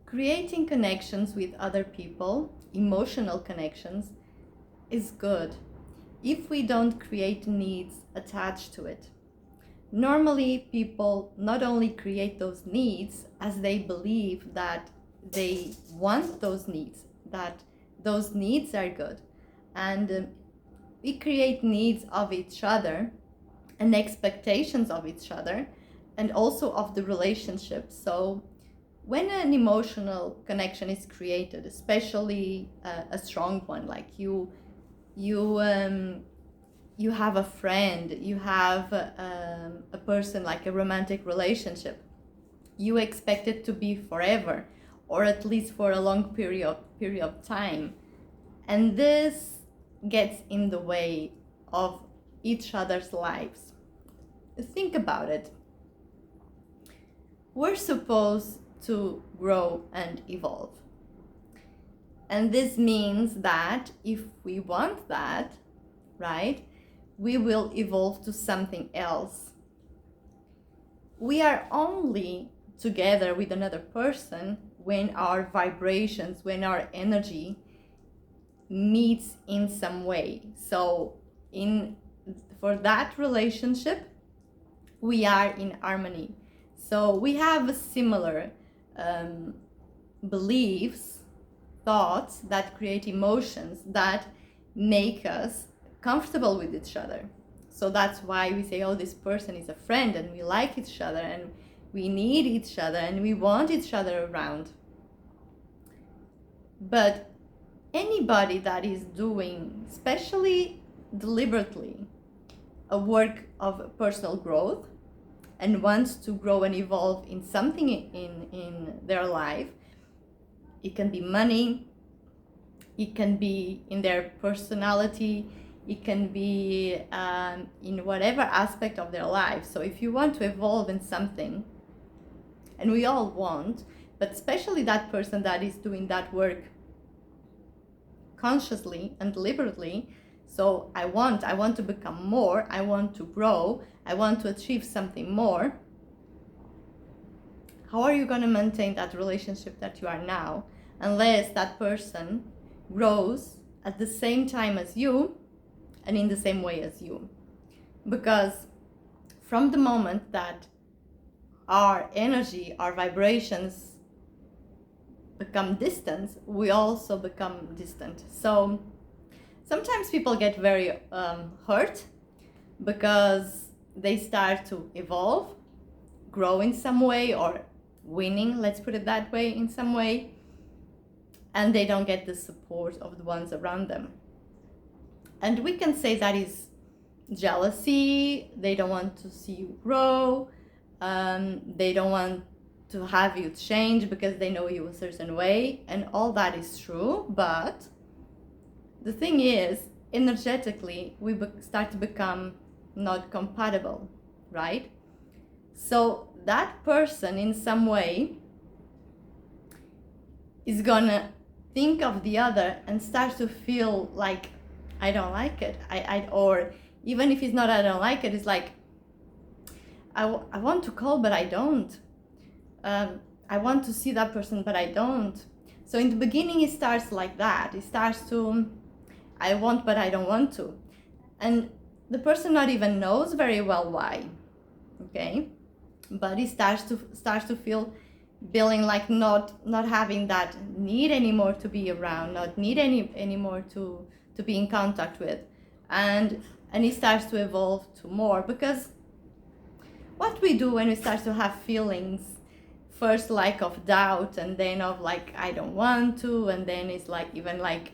Creating connections with other people, emotional connections, is good if we don't create needs attached to it. Normally, people not only create those needs as they believe that they want those needs, that those needs are good, and we create needs of each other and expectations of each other and also of the relationship. So when an emotional connection is created, especially a strong one, like you have a friend, you have a person, like a romantic relationship, you expect it to be forever, or at least for a long period of time, and this gets in the way of each other's lives. Think about it. We're supposed to grow and evolve, and this means that if we want that, right, we will evolve to something else. We are only together with another person when our vibrations, when our energy meets in some way. So for that relationship, we are in harmony. So we have similar beliefs, thoughts that create emotions that make us comfortable with each other. So that's why we say, oh, this person is a friend, and we like each other, and we need each other, and we want each other around. But anybody that is doing, especially deliberately, a work of personal growth and wants to grow and evolve in something in their life, it can be money, it can be in their personality, it can be in whatever aspect of their life. So if you want to evolve in something, and we all want, but especially that person that is doing that work consciously and deliberately, so I want to become more, I want to grow, I want to achieve something more. How are you going to maintain that relationship that you are now unless that person grows at the same time as you and in the same way as you? Because from the moment that our energy, our vibrations become distant, we also become distant. So sometimes people get very hurt because they start to evolve, grow in some way, or winning, let's put it that way, in some way, and they don't get the support of the ones around them. And we can say that is jealousy. They don't want to see you grow. They don't want to have you change because they know you a certain way, and all that is true. But the thing is, energetically, we start to become not compatible, right? So that person in some way is gonna think of the other and start to feel like, I don't like it. Or even if it's not I don't like it, it's like, I want to call, but I don't. I want to see that person, but I don't. So in the beginning, it starts like that. It starts to, I want, but I don't want to. And the person not even knows very well why, okay? But he starts to feel, feeling like not having that need anymore to be around, not need anymore to be in contact with. And he starts to evolve to more, because what we do when we start to have feelings, first like of doubt, and then of like I don't want to, and then it's like even like,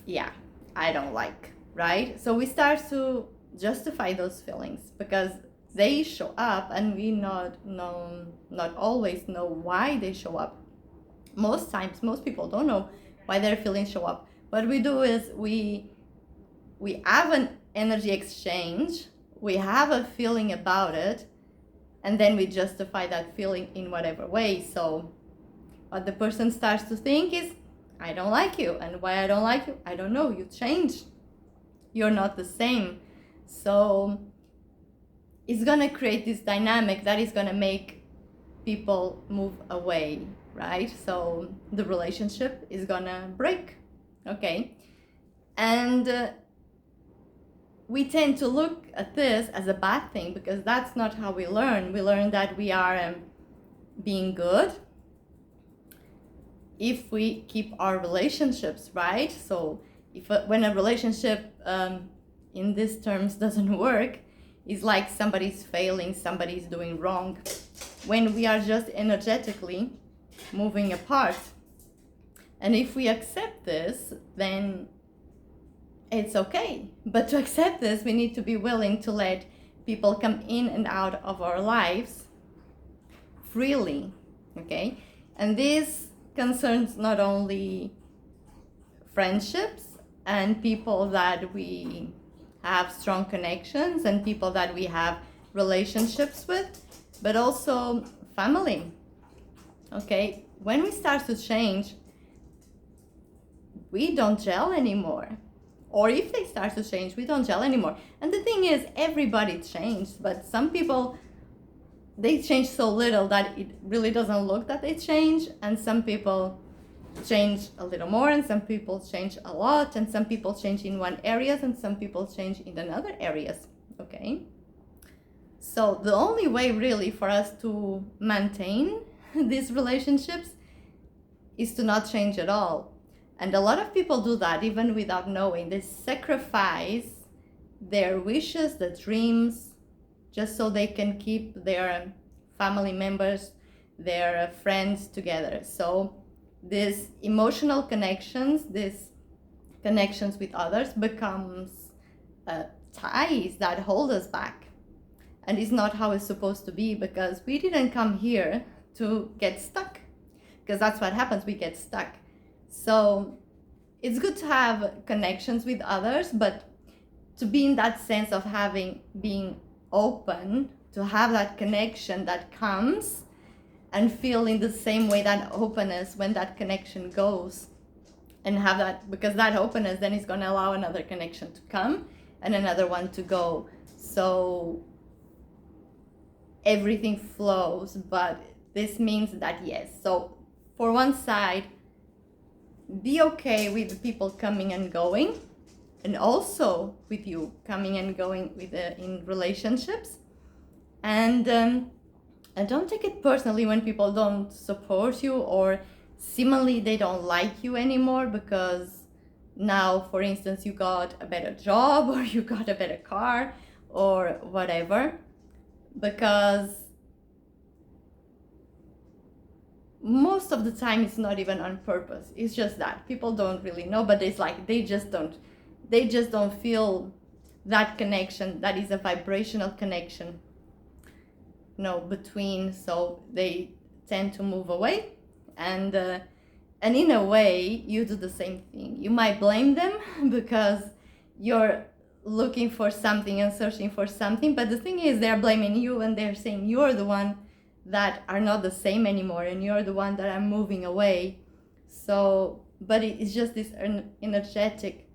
yeah, I don't like, right? So we start to justify those feelings because they show up, and we not always know why they show up. Most times, most people don't know why their feelings show up. What we do is we have an energy exchange, we have a feeling about it, and then we justify that feeling in whatever way. So what the person starts to think is, I don't like you. And why I don't like you? I don't know. You changed. You're not the same. So it's going to create this dynamic that is going to make people move away, right? So the relationship is gonna break, okay? And we tend to look at this as a bad thing because that's not how we learn. We learn that we are being good if we keep our relationships, right? So if when a relationship in these terms doesn't work, it's like somebody's failing, somebody's doing wrong, when we are just energetically moving apart. And if we accept this, then it's okay. But to accept this, we need to be willing to let people come in and out of our lives freely, okay? And this concerns not only friendships and people that we have strong connections and people that we have relationships with, but also family, okay? When we start to change, we don't gel anymore. Or if they start to change, we don't gel anymore. And the thing is, everybody changed, but some people, they change so little that it really doesn't look that they change, and some people change a little more, and some people change a lot, and some people change in one areas, and some people change in another areas, okay? So the only way really for us to maintain these relationships is to not change at all. And a lot of people do that even without knowing. They sacrifice their wishes, their dreams, just so they can keep their family members, their friends together. So these emotional connections, these connections with others becomes ties that hold us back. And it's not how it's supposed to be, because we didn't come here to get stuck, because that's what happens, we get stuck. So it's good to have connections with others, but to be in that sense of being open, to have that connection that comes, and feel in the same way that openness when that connection goes, and have that, because that openness then is going to allow another connection to come and another one to go. So everything flows, but this means that yes, so for one side, be okay with people coming and going, and also with you coming and going with in relationships, and don't take it personally when people don't support you, or seemingly they don't like you anymore because now, for instance, you got a better job or you got a better car or whatever, because most of the time it's not even on purpose. It's just that people don't really know, but it's like they just don't feel that connection that is a vibrational connection, between, so they tend to move away. And in a way you do the same thing. You might blame them because you're looking for something and searching for something, but the thing is, they're blaming you and they're saying you're the one that are not the same anymore, and you're the one that are moving away. So, but it's just this energetic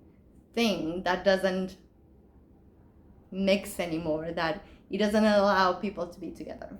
thing that doesn't mix anymore, that it doesn't allow people to be together.